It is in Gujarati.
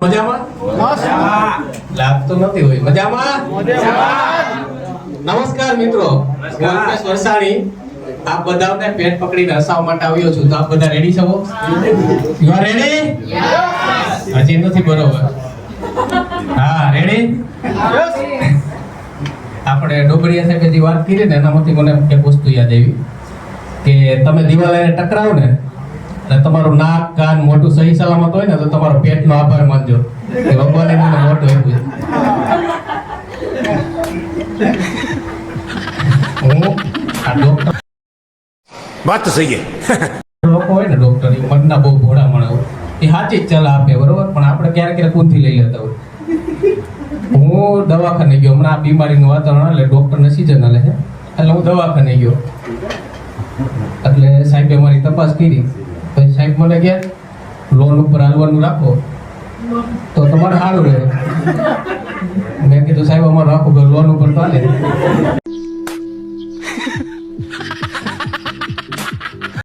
મજામાં લાગતો નથી હોય મજામાં નમસ્કાર મિત્રો કલ્પેશ વરસાણી આપ બધાને પેટ પકડીને હસાવવા માટે આવ્યો છું તો આપ બધા રેડી છો યુ આર રેડી હજી નથી બરોબર હા રેડી આપણે ડોબરિયા સાહેબે જે વાત કરી ને એનામાંથી મને એક વસ્તુ યાદ આવી કે તમે દિવાળીને ટકરાવો ને અને તમારું નાક કાન મોટું સહી સલામત હોય ને તો તમારો પેટનો આભાર માનજો કે ભગવાને મને મોટું આપ્યું હું આ ડોક્ટર વાત તો સહી લોકો હોય ને ડોક્ટર એ મનના બહુ ભોળા માણસ હોય એ સાચી જ સલાહ આપે બરોબર પણ આપણે ક્યારેક ક્યારેક ઊંધી લઈ લેતા હોય હું દવાખાને ગયો હમણાં આ બીમારીનું વાતાવરણ એટલે ડોક્ટરને સીઝન હાલે છે એટલે હું દવાખાને ગયો એટલે સાહેબે મારી તપાસ કરી પછી સાહેબ મને કે લોન ઉપર હાલવાનું રાખો તો તમારે સારું રહે મેં કીધું સાહેબ અમારે રાખો લોન ઉપર તો હાલે